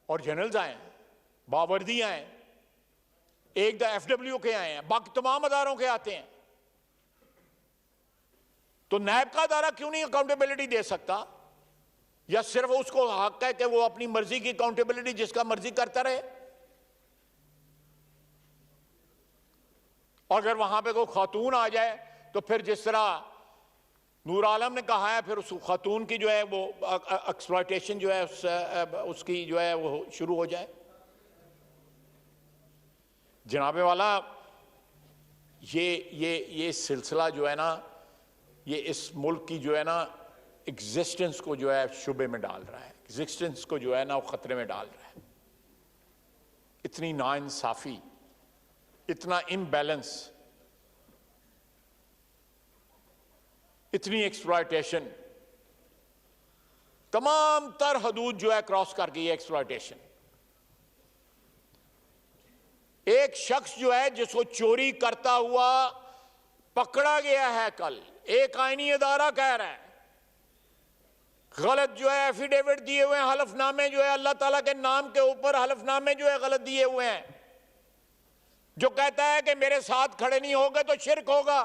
और जनरल्स आए हैं, बावर्दी आए हैं, एक द एफडब्ल्यू के आए हैं, बाकी तमाम अदारों के आते हैं। तो नैब का अदारा क्यों नहीं अकाउंटेबिलिटी दे सकता? या सिर्फ उसको हक है कि वो अपनी मर्जी की अकाउंटेबिलिटी जिसका मर्जी करता रहे? और अगर वहां पे कोई खातून आ जाए तो फिर जिस तरह नूर आलम ने कहा है, फिर उस खातून की जो है वो एक्सप्लॉयटेशन जो है उसकी जो है वो शुरू हो जाए। जनाबे वाला, ये सिलसिला जो है ना, ये इस मुल्क की जो है ना एग्जिस्टेंस को जो है शुबे में डाल रहा है, एग्जिस्टेंस को जो है ना वो खतरे में डाल रहा है। इतनी नाइंसाफी, इतना इम्बैलेंस, इतनी एक्सप्लॉयटेशन, तमाम तर हदूद जो है क्रॉस कर गई है एक्सप्लॉयटेशन। एक शख्स जो है जिसको चोरी करता हुआ पकड़ा गया है कल, एक आईनी अदारा कह रहा है गलत जो है एफिडेविट दिए हुए हैं, हलफनामे जो है अल्लाह ताला के नाम के ऊपर हलफनामे जो है गलत दिए हुए हैं, जो कहता है कि मेरे साथ खड़े नहीं होगे तो शिरक होगा।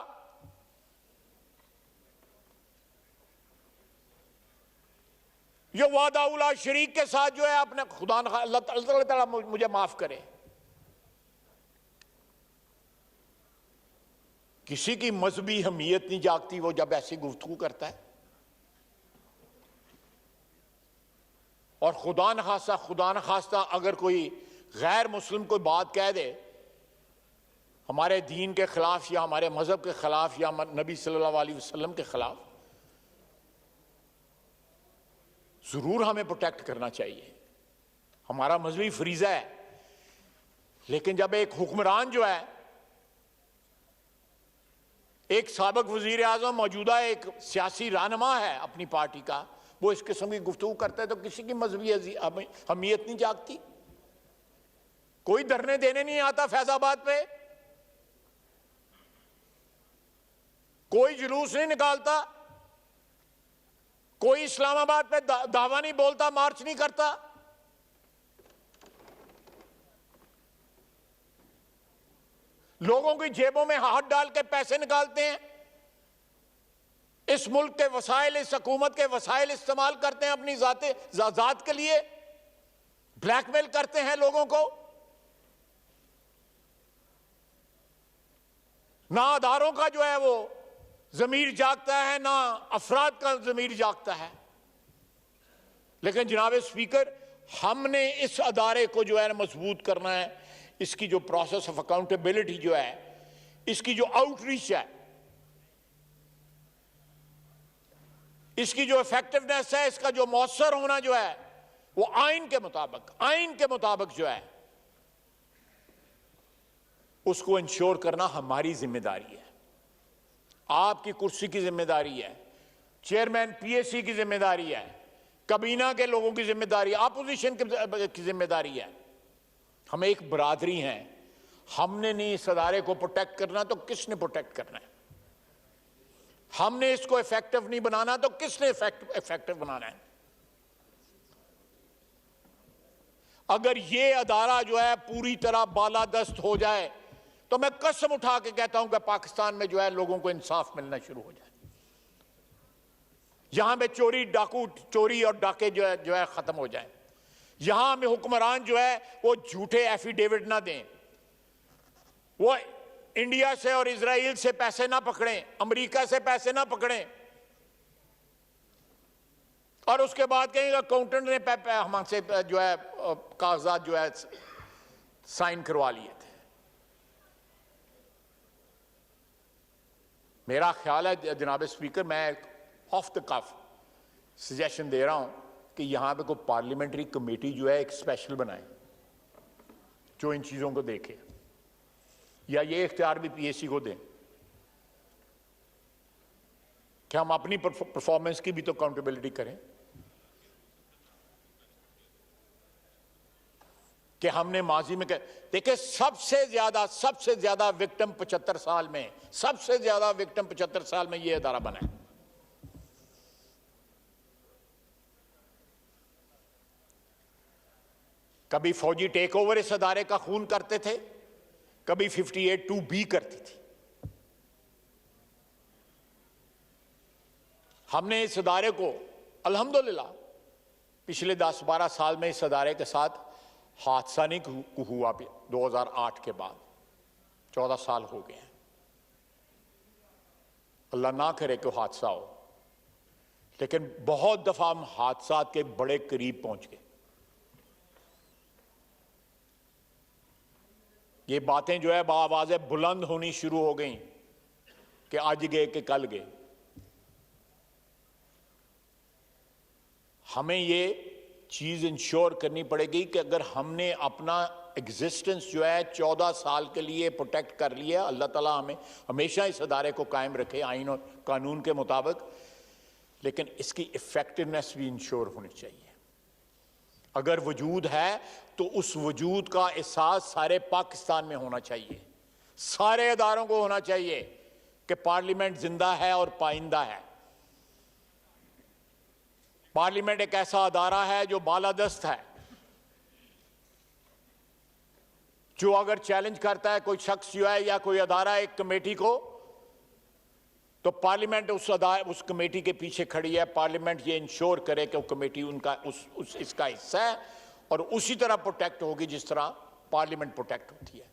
जो वादा उला शरीक के साथ जो है अपने खुदा अल्लाह ताला मुझे माफ करे, किसी की मजहबी हमीयत नहीं जागती वो जब ऐसी गुफ्तगू करता है। और खुदा न खास्ता अगर कोई गैर मुस्लिम कोई बात कह दे हमारे दीन के खिलाफ या हमारे मजहब के खिलाफ या नबी सल्लल्लाहु अलैहि वसल्लम के खिलाफ, जरूर हमें प्रोटेक्ट करना चाहिए, हमारा मजहबी फरीजा है। लेकिन जब एक हुक्मरान जो है, एक साबिक वजीर आजम, मौजूदा एक सियासी रहनुमा है अपनी पार्टी का, वो इस किस्म की गुफ्तगू करता है तो किसी की मजहबी हमीयत नहीं जागती? कोई धरने देने नहीं आता फैजाबाद पे, कोई जुलूस नहीं निकालता, कोई इस्लामाबाद पे दावा नहीं बोलता, मार्च नहीं करता। लोगों की जेबों में हाथ डाल के पैसे निकालते हैं, इस मुल्क के वसाइल, इस हुकूमत के वसाइल इस्तेमाल करते हैं अपनी जात के लिए, ब्लैकमेल करते हैं लोगों को। ना अदारों का जो है वो जमीर जागता है, ना अफराद का जमीर जागता है। लेकिन जनाब स्पीकर, हमने इस अदारे को जो है मजबूत करना है। इसकी जो प्रोसेस ऑफ अकाउंटेबिलिटी जो है, इसकी जो आउटरीच है, इसकी जो इफेक्टिवनेस है, इसका जो मौसर होना जो है, वो आइन के मुताबिक जो है उसको इंश्योर करना हमारी जिम्मेदारी है, आपकी कुर्सी की जिम्मेदारी है, चेयरमैन पीएससी की जिम्मेदारी है, कबीना के लोगों की जिम्मेदारी, अपोजिशन की जिम्मेदारी है। हम एक बरादरी हैं, हमने नहीं इस अदारे को प्रोटेक्ट करना तो किसने प्रोटेक्ट करना है? हमने इसको इफेक्टिव नहीं बनाना तो किसने इफेक्टिव बनाना है? अगर ये अदारा जो है पूरी तरह बालादस्त हो जाए तो मैं कसम उठा के कहता हूं कि पाकिस्तान में जो है लोगों को इंसाफ मिलना शुरू हो जाए। यहां पे चोरी और डाके जो है खत्म हो जाए। यहां में हुक्मरान जो है वो झूठे एफिडेविट ना दें, वो इंडिया से और इजराइल से पैसे ना पकड़ें, अमेरिका से पैसे ना पकड़ें और उसके बाद कहेंगे अकाउंटेंट ने हमसे जो है कागजात जो है साइन करवा लिए थे। मेरा ख्याल है जनाब स्पीकर, मैं ऑफ द कफ सजेशन दे रहा हूं कि यहां पे कोई पार्लियामेंट्री कमेटी जो है एक स्पेशल बनाए जो इन चीजों को देखे, या ये इख्तियार भी पीएससी को दें कि हम अपनी परफॉर्मेंस की भी तो अकाउंटेबिलिटी करें कि हमने माजी में देखिए सबसे ज्यादा विक्टिम 75 साल में, सबसे ज्यादा विक्टिम 75 साल में ये अदारा बना है। कभी फौजी टेक ओवर इस अदारे का खून करते थे, कभी 58(2)B करती थी। हमने इस अदारे को अल्हम्दुलिल्लाह पिछले 10-12 साल में इस अदारे के साथ हादसा नहीं हुआ। 2008 के बाद 14 साल हो गए हैं। अल्लाह ना करे कि हादसा हो, लेकिन बहुत दफा हम हादसा के बड़े करीब पहुंच गए। ये बातें जो है बाआवाज़ें बुलंद होनी शुरू हो गई कि आज गए कि कल गए। हमें ये चीज इंश्योर करनी पड़ेगी कि अगर हमने अपना एग्जिस्टेंस जो है 14 साल के लिए प्रोटेक्ट कर लिया, अल्लाह ताला हमें हमेशा इस अदारे को कायम रखे आईन और कानून के मुताबिक, लेकिन इसकी इफेक्टिवनेस भी इंश्योर होनी चाहिए। अगर वजूद है तो उस वजूद का एहसास सारे पाकिस्तान में होना चाहिए, सारे अदारों को होना चाहिए कि पार्लियामेंट जिंदा है और पाइंदा है। पार्लियामेंट एक ऐसा अदारा है जो बालादस्त है, जो अगर चैलेंज करता है कोई शख्स जो है या कोई अदारा एक कमेटी को, तो पार्लियामेंट उस कमेटी के पीछे खड़ी है। पार्लियामेंट ये इंश्योर करे कि वो कमेटी उनका इसका हिस्सा है और उसी तरह प्रोटेक्ट होगी जिस तरह पार्लियामेंट प्रोटेक्ट होती है।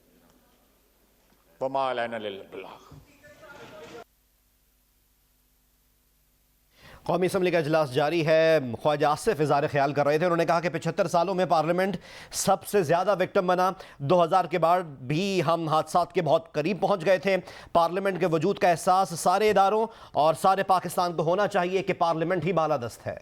वमा अलैना इल्लल बलाग। कौमी असम्बली का इजलास जारी है। ख्वाजा आसिफ इज़हार ख्याल कर रहे थे। उन्होंने कहा कि 75 सालों में पार्लियामेंट सबसे ज़्यादा विक्टिम बना। 2000 के बाद भी हम हादसात के बहुत करीब पहुंच गए थे। पार्लियामेंट के वजूद का एहसास सारे इदारों और सारे पाकिस्तान को होना चाहिए कि पार्लियामेंट ही बालादस्त है।